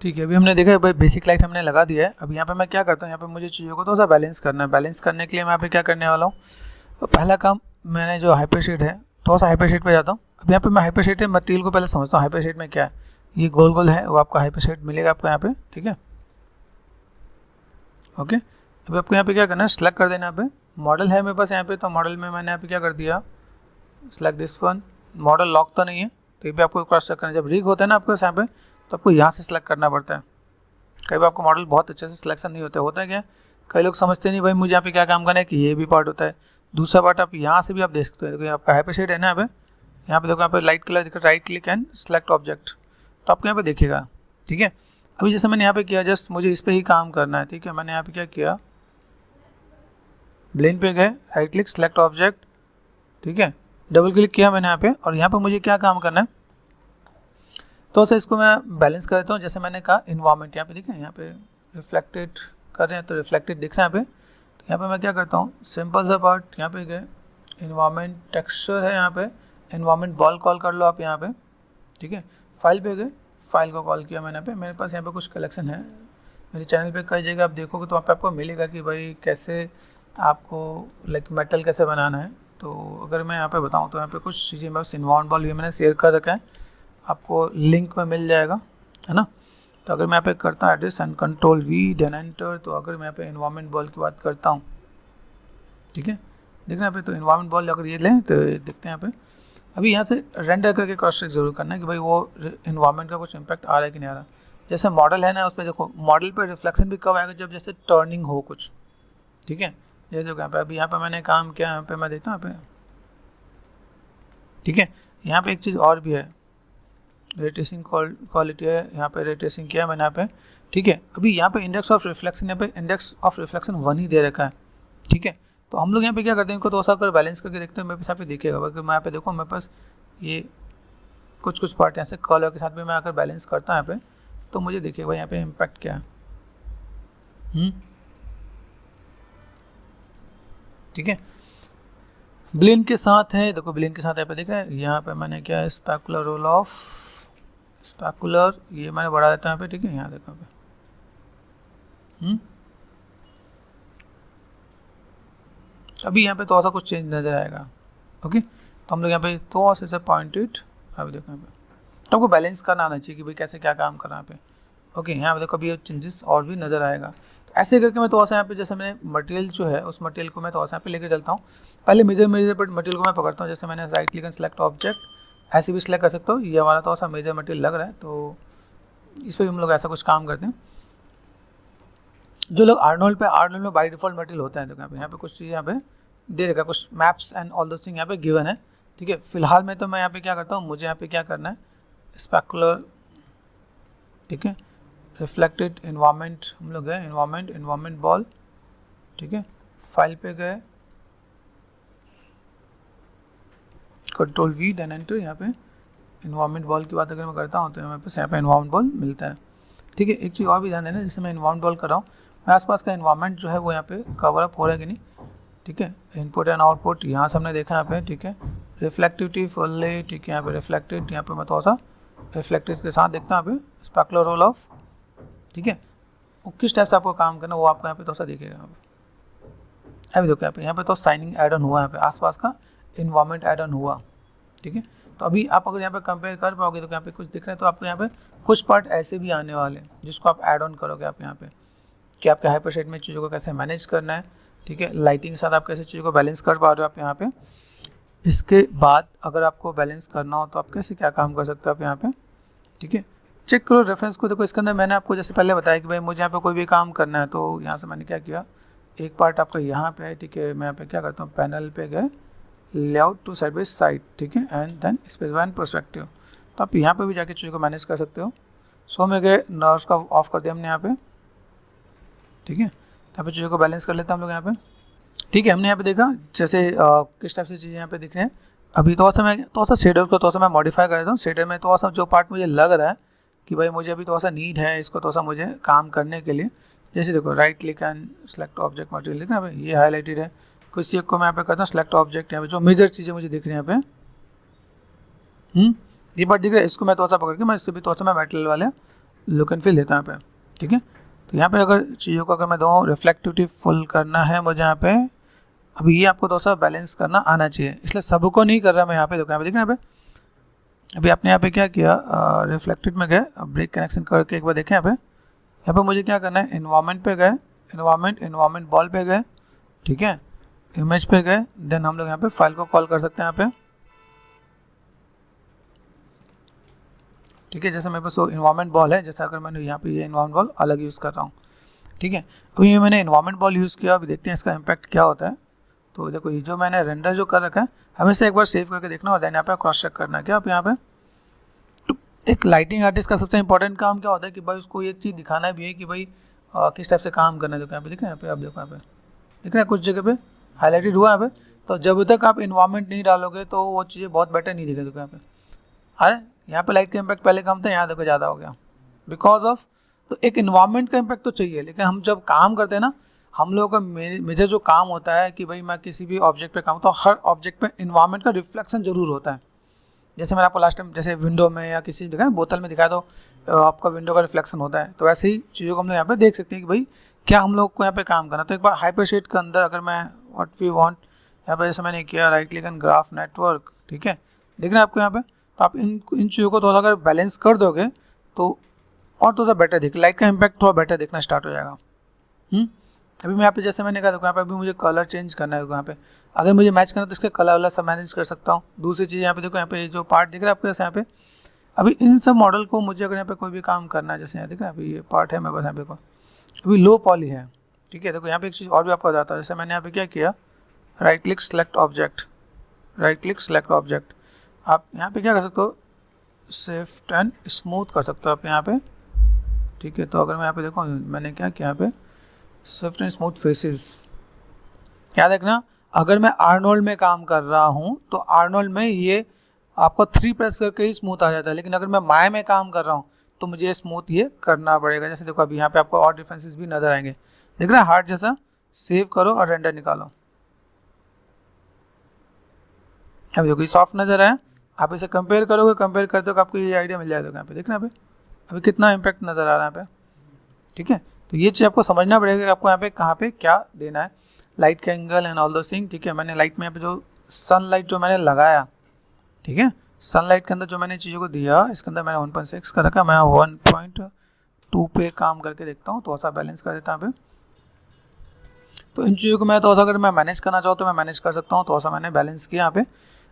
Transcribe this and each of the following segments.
ठीक है, अभी हमने देखा है भाई बेसिक लाइट हमने लगा दिया है। अब यहाँ पे मैं क्या करता हूँ, यहाँ पे मुझे चीज़ों को थोड़ा सा बैलेंस करना है। बैलेंस करने के लिए मैं यहाँ पे क्या करने वाला हूँ, पहला काम मैंने जो हाइपरशीट है, थोड़ा सा हाइपरशीट पे जाता हूँ। अब यहाँ पे मैं हाइपरशीट मटेरियल को पहले समझता हूँ, हाइपरशीट में क्या है। ये गोल गोल है, वो आपका हाइपरशीट मिलेगा आपको यहाँ पे, ठीक है। ओके, अभी आपको यहाँ पे क्या करना है, सेलेक्ट कर देना। यहाँ पे मॉडल है मेरे पास यहाँ पे, तो मॉडल में मैंने यहाँ पे क्या कर दिया, select this one. Model lock तो नहीं है, तो ये भी आपको क्रॉस चेक करना है। जब रिग होता है ना आपके यहाँ पे, तो आपको यहाँ से सिलेक्ट करना पड़ता है। कई बार आपको मॉडल बहुत अच्छे से सिलेक्शन नहीं होता है क्या, कई लोग समझते नहीं भाई मुझे यहाँ पे क्या काम करना है, कि ये भी पार्ट होता है। दूसरा पार्ट आप यहाँ से भी आप देख सकते हो, देखो आपका हाइपरशीट है ना, यहाँ पे देखो, यहाँ पे लाइट कलर दिखा, right click and select object, तो आपको यहाँ पे देखिएगा, ठीक है। अभी जैसे मैंने यहाँ पे किया, जस्ट मुझे इस पर ही काम करना है, ठीक है। मैंने यहाँ पे क्या किया, ब्लेंड पे गए, राइट क्लिक सेलेक्ट ऑब्जेक्ट, ठीक है, डबल क्लिक किया मैंने यहाँ पे, और यहाँ पे मुझे क्या काम करना है, तो ऐसे इसको मैं बैलेंस कर देता हूँ। जैसे मैंने कहा इन्वायरमेंट, यहाँ पे देखिए, यहाँ पे रिफ्लेक्टेड कर रहे हैं तो रिफ्लेक्टेड दिख रहा है यहाँ पे। तो यहाँ पे मैं क्या करता हूँ, सिंपल सा पार्ट यहाँ पे गए, इन्वायरमेंट टेक्सचर है यहाँ पे, इन्वायरमेंट बॉल कॉल कर लो आप यहाँ पे, ठीक है। फाइल पे गए, फाइल को कॉल किया मैंने यहाँ पे। मेरे पास यहाँ पे कुछ कलेक्शन है, मेरे चैनल पे कई जगह आप देखोगे तो वहाँ पे आपको मिलेगा कि भाई कैसे आपको लाइक मेटल कैसे बनाना है। तो अगर मैं यहाँ पे बताऊँ तो यहाँ पे कुछ चीज़ें बस इन्वायरमेंट बॉल भी मैंने शेयर कर रखा है, आपको लिंक में मिल जाएगा, है ना। तो अगर मैं यहाँ पे करता हूँ address and control V then enter, तो अगर मैं यहाँ पे इन्वायरमेंट बॉल की बात करता हूँ, ठीक है, देखना यहाँ पे, तो इन्वायरमेंट बॉल अगर ये लें तो देखते हैं यहाँ पे। अभी यहाँ से रेंडर करके क्रॉस चेक जरूर करना है कि भाई वो इन्वायरमेंट का कुछ इम्पैक्ट आ रहा है कि नहीं आ रहा। जैसे मॉडल है ना, उस पर देखो, मॉडल पर रिफ्लेक्शन भी कब आएगा, जब जैसे टर्निंग हो कुछ, ठीक है। जैसे यहाँ पे, अभी यहाँ पे मैंने काम किया, यहाँ पे मैं देखता हूँ यहाँ पे, ठीक है। यहाँ पे एक चीज़ और भी है, रेट्रेसिंग क्वालिटी है, यहाँ पे रेट्रेसिंग किया मैंने यहाँ पे, ठीक है। अभी यहाँ पे इंडेक्स ऑफ रिफ्लेक्शन, यहाँ पे इंडेक्स ऑफ रिफ्लेक्शन 1 ही दे रखा है, ठीक है। तो हम लोग यहाँ पे क्या करते हैं, इनको तो कर बैलेंस करके देखते हैं। मेरे पास यहाँ पे देखिएगा, अगर मैं यहाँ पे देखो, मेरे पास ये कुछ पार्ट यहाँ से कलर के साथ भी मैं अगर बैलेंस करता हूँ यहाँ पे, तो मुझे देखिएगा भाई यहाँ पे इम्पैक्ट क्या है, ठीक है। ब्लेंड के साथ है, देखो ब्लेंड के साथ यहाँ पे देख रहे हैं, यहाँ पे मैंने क्या है, स्पेकुलर रोल ऑफ स्पेकुलर, ये मैंने बढ़ा देता हूँ यहाँ पे, ठीक है। यहाँ देखो यहाँ पे, अभी यहाँ पे थोड़ा सा कुछ चेंज नजर आएगा, ओके। तो हम लोग यहाँ पे थोड़ा सा पॉइंटेड, अभी देखो यहाँ पे, तो आपको बैलेंस करना आना चाहिए कि भाई कैसे क्या काम करना है यहाँ पे, ओके। यहाँ पे देखो अभी चेंजेस और भी नजर आएगा। तो ऐसे करके मैं थोड़ा सा यहाँ पे, जैसे मैंने मटेरियल जो है उस मटेरियल को मैं थोड़ा सा यहाँ पे लेके चलता हूँ। पहले मेजर मटेरियल को मैं पकड़ता हूँ, जैसे मैंने right click and select object, ऐसे भी सिलेक्ट कर सकता हूँ। ये हमारा थोड़ा सा मेजर मटेरियल लग रहा है, तो इस पर हम लोग ऐसा कुछ काम करते हैं। जो लोग आर्नोल्ड में बाई डिफॉल्ट मटेरियल होता है, तो यहाँ पे कुछ चीज़ यहाँ पे दे रखा है, कुछ maps and all those thing यहाँ पे गिवन है, ठीक है। फिलहाल में तो मैं यहाँ पे क्या करता हूँ, मुझे यहाँ पे क्या करना है, स्पेकुलर, ठीक है, रिफ्लेक्टेड इन्वायरमेंट, हम लोग गए इन्वायरमेंट बॉल, ठीक है। फाइल पे गए, कंट्रोल वी देन एंटर। यहाँ पे इन्वायरमेंट बॉल की बात अगर मैं करता हूँ तो मेरे पास यहाँ पे इन्वायरमेंट बॉल मिलता है, ठीक है। एक चीज़ और भी ध्यान देना, जैसे मैं इन्वायरमेंट बॉल कर रहा हूँ, मैं आसपास का इन्वायरमेंट जो है वो यहाँ पे कवर अप हो रहा है कि नहीं, ठीक है। इनपुट एंड आउटपुट यहाँ से हमने देखा यहाँ पे, ठीक है। रिफ्लेक्टिविटी फुल्ली, ठीक है। यहाँ पे रिफ्लेक्टेड, यहाँ पे मैं थोड़ा सा रिफ्लेक्टेड के साथ देखता हूँ यहाँ पे स्पेकुलर रोल ऑफ, ठीक है। वो किस टाइप से आपको काम करना वो आपको यहाँ पे थोड़ा सा दिखेगा। अभी देखो यहाँ पे तो साइनिंग एड ऑन हुआ, यहाँ पे आसपास का इन्वायरमेंट एड ऑन हुआ, ठीक है। तो अभी आप अगर यहाँ पे कंपेयर कर पाओगे तो यहाँ पे कुछ दिख रहा है, तो आपको यहाँ पे कुछ पार्ट ऐसे भी आने वाले हैं जिसको आप ऐड ऑन करोगे आप यहाँ पे, कि आपके हाइपरशीट में चीज़ों को कैसे मैनेज करना है, ठीक है। लाइटिंग के साथ आप कैसे चीज़ों को बैलेंस कर पा रहे हो आप यहाँ पे। इसके बाद अगर आपको बैलेंस करना हो तो आप कैसे क्या काम कर सकते हो आप यहाँ पे, ठीक है। चेक करो रेफरेंस को, देखो इसके अंदर मैंने आपको जैसे पहले बताया कि भाई मुझे यहाँ पे कोई भी काम करना है, तो यहाँ से मैंने क्या किया, एक पार्ट आपका यहाँ पे है, ठीक है। मैं यहाँ पे क्या करता हूँ, पैनल पे गए, layout to side by side, ठीक है, and then specify and perspective. तो आप यहाँ पे भी जाके चीज़ों को मैनेज कर सकते हो। सो में गए, नर्व्स का ऑफ कर दिया हमने यहाँ पे, ठीक है। यहाँ पे चीज़ों को बैलेंस कर लेते हैं हम लोग यहाँ पे, ठीक है। हमने यहाँ पे देखा जैसे किस टाइप से चीज़ें यहाँ पे दिख रही हैं। अभी थोड़ा सा शेडर को थोड़ा सा मैं मॉडिफाई कर देता हूँ। शेडर में थोड़ा सा जो पार्ट मुझे लग रहा है कि भाई मुझे अभी थोड़ा सा नीड है, इसको थोड़ा सा मुझे काम करने के लिए, जैसे देखो right click and select object material दिख रहा है, ये हाईलाइटेड है। कुछ एक को मैं यहाँ पे करता हूँ सेलेक्ट ऑब्जेक्ट, यहाँ पे जो मेजर चीज़ें मुझे दिख रही हैं यहाँ पे, ये पार्ट दिख रहा है, इसको मैं थोड़ा सा पकड़ के मैं इससे भी थोड़ा सा मैं मेटल वाले लुक एंड फील देता है यहाँ पे, ठीक है। तो यहाँ पे अगर चीज़ों को अगर मैं दूँ रिफ्लेक्टिविटी फुल करना है मुझे यहाँ पे, अभी ये आपको थोड़ा सा बैलेंस करना आना चाहिए, इसलिए सबको नहीं कर रहा मैं यहाँ पे। देखो यहाँ पे देखना यहाँ पे, अभी आपने यहाँ पे क्या किया, रिफ्लेक्टेड में गए, ब्रेक कनेक्शन करके एक बार देखें यहाँ पे मुझे क्या करना है, इन्वायरमेंट पे गए, इन्वायरमेंट बॉल पे गए, ठीक है, इमेज पे गए, देन हम लोग यहाँ पे फाइल को कॉल कर सकते हैं यहाँ पे, ठीक है। जैसे मेरे पास इन्वायरमेंट बॉल है, जैसे अगर मैंने यहाँ पे ये इन्वायरमेंट बॉल अलग यूज़ कर रहा हूँ, ठीक है। अभी ये मैंने इन्वायरमेंट बॉल यूज़ किया, अभी देखते हैं इसका इम्पैक्ट क्या होता है। तो देखो ये जो मैंने रेंडर जो कर रखा है, हमेशा एक बार सेव करके देखना और देन यहाँ पे क्रॉस चेक करना है क्या आप यहाँ पे। तो एक लाइटिंग आर्टिस्ट का सबसे इंपॉर्टेंट काम क्या होता है कि भाई उसको ये चीज़ दिखाना भी है कि भाई किस टाइप से काम करना है। देखो यहाँ पे दिख रहा है, यहाँ पे आप देखो यहाँ पे दिख रहा है, कुछ जगह पे हाईलाइटेड हुआ यहाँ पे। तो जब तक आप इन्वायरमेंट नहीं डालोगे तो वो चीज़ें बहुत बेटर नहीं दिखेगी। देखो यहाँ पे, अरे यहाँ पे लाइट का इम्पैक्ट पहले कम था, यहाँ देखो ज़्यादा हो गया बिकॉज ऑफ, तो एक इन्वायरमेंट का इम्पैक्ट तो चाहिए, लेकिन हम जब काम करते हैं ना, हम लोगों का मेजर जो काम होता है कि भाई मैं किसी भी ऑब्जेक्ट पे काम, तो हर ऑब्जेक्ट पे इन्वायरमेंट का रिफ्लेक्शन जरूर होता है। जैसे मैंने आपको लास्ट टाइम जैसे विंडो में या किसी जगह बोतल में दिखाया तो आपका विंडो का रिफ्लेक्शन होता है, तो वैसे ही चीज़ों को हम लोग यहाँ पे देख सकते हैं कि भाई क्या हम लोग को यहाँ पे काम करना। तो एक बार हाइपरशेड के अंदर अगर मैं व्हाट वी वांट यहाँ पे जैसे मैंने किया, right click and graph network, ठीक है, दिख रहा है आपको यहाँ पे। तो आप इन चीज़ों को थोड़ा अगर बैलेंस कर दोगे तो और थोड़ा सा बेटर दिखे, लाइट का इम्पैक्ट थोड़ा बेटर दिखना स्टार्ट हो जाएगा। अभी मैं यहाँ पे जैसे मैंने कहा, देखो यहाँ पे अभी मुझे कलर चेंज करना है, यहाँ पे अगर मुझे मैच करना है तो इसके कलर वाला सब मैनेज कर सकता हूँ। दूसरी चीज़ यहाँ पे देखो, यहाँ पे जो पार्ट दिख रहा है आपको जैसे यहाँ पे, अभी इन सब मॉडल को मुझे अगर यहाँ पे कोई भी काम करना है, जैसे यहाँ दिख रहा है अभी ये पार्ट है मेरे पास यहाँ पे अभी लो पॉली है, ठीक है। देखो यहाँ पे एक चीज़ और भी आपको बताता है, जैसे मैंने यहाँ पे क्या किया, right click select object, right click select object, आप यहाँ पे क्या कर सकते हो, शिफ्ट एंड स्मूथ कर सकते हो आप यहाँ पे, ठीक है। तो अगर मैं यहाँ पे देखो मैंने क्या किया, यहाँ पे शिफ्ट एंड स्मूथ फेसेस, याद रखना अगर मैं आर्नोल्ड में काम कर रहा हूँ तो आर्नोल्ड में ये आपको 3 प्रेस करके ही स्मूथ आ जाता है, लेकिन अगर मैं माया में काम कर रहा हूँ तो मुझे स्मूथ ये करना पड़ेगा। जैसे देखो अभी यहाँ पे आपको और डिफरेंसेस भी नजर आएंगे, देख रहे हैं हार्ट जैसा। सेव करो और रेंडर निकालो, अभी देखो ये सॉफ्ट नजर आया। आप इसे कंपेयर करोगे, कंपेयर करते हो आपको ये आइडिया मिल जाएगा। यहाँ पे देखना अभी कितना इम्पैक्ट नजर आ रहा है यहाँ पे, ठीक है। तो ये चीज़ आपको समझना पड़ेगा कि आपको यहाँ पे कहाँ पे क्या देना है, लाइट का angle and all those thing, ठीक है। मैंने लाइट में यहाँ पे जो सनलाइट जो मैंने लगाया, ठीक है, सनलाइट के अंदर जो मैंने चीज़ों को दिया, इसके अंदर मैंने 1.6 कर रखा, मैं 1.2 पे काम करके देखता हूँ, थोड़ा सा बैलेंस कर देता हूँ यहाँ पे। तो इन चीज़ों को मैं थोड़ा सा अगर मैं मैनेज करना चाहूँ तो मैं मैनेज कर सकता हूँ, थोड़ा सा मैंने बैलेंस किया यहाँ पे।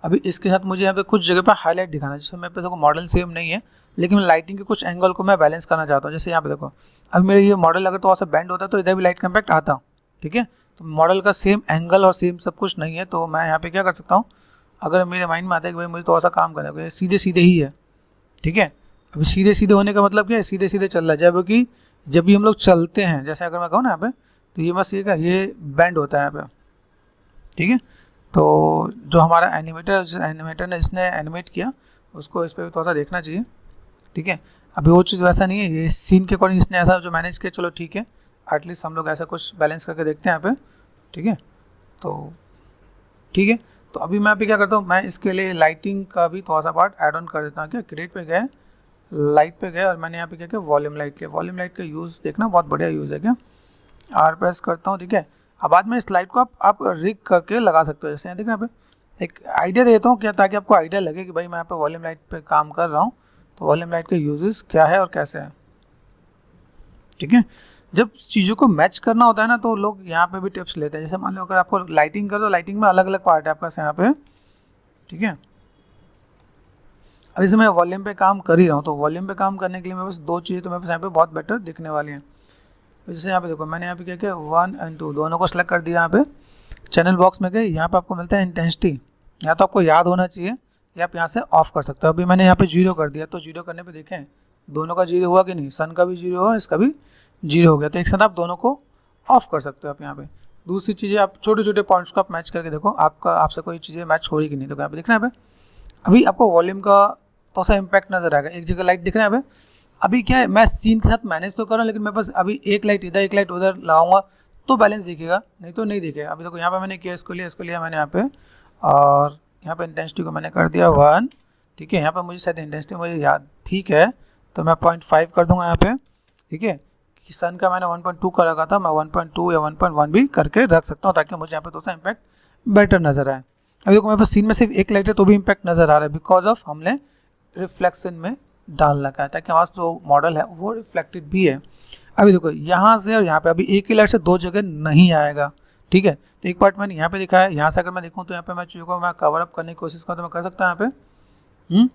अभी इसके साथ मुझे यहाँ पे कुछ जगह पे हाईलाइट दिखाना है, जिसमें मेरे पे देखो मॉडल सेम नहीं है, लेकिन लाइटिंग के कुछ एंगल को मैं बैलेंस करना चाहता हूँ। जैसे यहाँ पे देखो अभी मेरे ये मॉडल अगर थोड़ा सा बेंड होता है तो इधर भी लाइट का इम्पैक्ट आता, ठीक है। तो मॉडल का सेम एंगल और सेम सब कुछ नहीं है, तो मैं यहाँ पे क्या कर सकता हूँ, अगर मेरे माइंड में आता है कि भाई मुझे थोड़ा सा काम करना है, सीधे सीधे ही है, ठीक है। अभी सीधे सीधे होने का मतलब क्या है, सीधे सीधे चल रहा है, जबकि जब भी हम लोग चलते हैं, जैसे अगर मैं कहूँ ना यहाँ पे, तो ये बस ये बैंड होता है यहाँ पे, ठीक है। तो जो हमारा एनिमेटर ने इसने एनिमेट किया उसको इस पर भी थोड़ा सा देखना चाहिए, ठीक है। अभी वो चीज़ वैसा नहीं है, ये सीन के अकॉर्डिंग इसने ऐसा जो मैनेज किया, चलो ठीक है, एटलीस्ट हम लोग ऐसा कुछ बैलेंस करके देखते हैं यहाँ पे, ठीक है। तो ठीक है, तो अभी मैं अभी क्या करता हूँ, मैं इसके लिए लाइटिंग का भी थोड़ा सा पार्ट ऐड ऑन कर देता हूँ। क्या क्रिएट पे गए, लाइट पे गए और मैंने यहाँ पे क्या किया, वॉल्यूम लाइट लिया। वॉल्यूम लाइट का यूज़ देखना बहुत बढ़िया यूज़ है, क्या आर प्रेस करता हूँ, ठीक है। अब बाद में इस लाइट को आप रिग करके लगा सकते हो, जैसे यहाँ देखना यहाँ पे एक आइडिया देता हूँ क्या, ताकि आपको आइडिया लगे कि भाई मैं यहाँ पे वॉल्यूम लाइट पे काम कर रहा हूँ, तो वॉल्यूम लाइट के यूजेस क्या है और कैसे है, ठीक है। जब चीज़ों को मैच करना होता है ना तो लोग यहाँ पे भी टिप्स लेते हैं। जैसे मान लो अगर आपको लाइटिंग कर दो, लाइटिंग में अलग अलग पार्ट है आपका यहाँ पे, ठीक है। अब जैसे मैं वॉल्यूम पे काम कर ही रहा हूँ, तो वॉल्यूम पे काम करने के लिए मेरे पास 2 चीज़ें तो मेरे पास यहाँ पे बहुत बेटर दिखने वाली हैं। जैसे यहाँ पे देखो मैंने यहाँ पे क्या किया, 1 और 2 दोनों को सेलेक्ट कर दिया। यहाँ पे चैनल बॉक्स में गए, यहाँ पे आपको मिलता है इंटेंसिटी, या तो आपको याद होना चाहिए या आप यहाँ से ऑफ कर सकते हो। अभी मैंने यहाँ पे 0 कर दिया, तो 0 करने पे देखें दोनों का 0 हुआ कि नहीं, सन का भी 0 हुआ, इसका भी 0 हो गया। तो एक साथ आप दोनों को ऑफ कर सकते हो आप यहाँ पे। दूसरी चीज़ें आप छोटे छोटे पॉइंट्स को आप मैच करके देखो आपसे कोई चीज़ें मैच हो रही कि नहीं। तो यहाँ पे देखना है, अभी आपको वॉल्यूम का तो सा इम्पैक्ट नजर आएगा। एक जगह लाइट दिख रहा है अभी क्या है, मैं सीन के साथ मैनेज तो कर रहा हूँ, लेकिन मेरे पास अभी एक लाइट इधर एक लाइट उधर लगाऊंगा तो बैलेंस दिखेगा, नहीं तो नहीं दिखेगा। अभी देखो यहाँ पे मैंने किया, इसको लिया मैंने यहाँ पे, और यहाँ पे इंटेंसिटी को मैंने कर दिया 1, ठीक है। यहाँ पे मुझे शायद इंटेंसिटी मुझे याद ठीक है, तो मैं 0.5 कर दूंगा यहाँ पे, ठीक है। कि सन का मैंने 1.2 का रखा था, मैं 1.2 या 1.1 भी करके रख सकता हूँ ताकि मुझे यहाँ पे थोड़ा सा इम्पैक्ट बेटर नजर आए। अभी देखो मेरे पास सीन में सिर्फ एक लाइट है तो भी इम्पैक्ट नजर आ रहा है, बिकॉज ऑफ हमने रिफ्लेक्शन में डाल रखा है ताकि हमारा जो मॉडल है वो रिफ्लेक्टेड भी है। अभी देखो यहाँ से और यहाँ पे अभी एक ही लाइट से दो जगह नहीं आएगा, ठीक है। तो एक पार्ट मैंने यहाँ पे दिखाया है, यहाँ से अगर मैं देखूँ तो यहाँ पे मैं चीज़ों को मैं कवर अप करने की कोशिश करूँ तो मैं कर सकता हूँ यहाँ पे,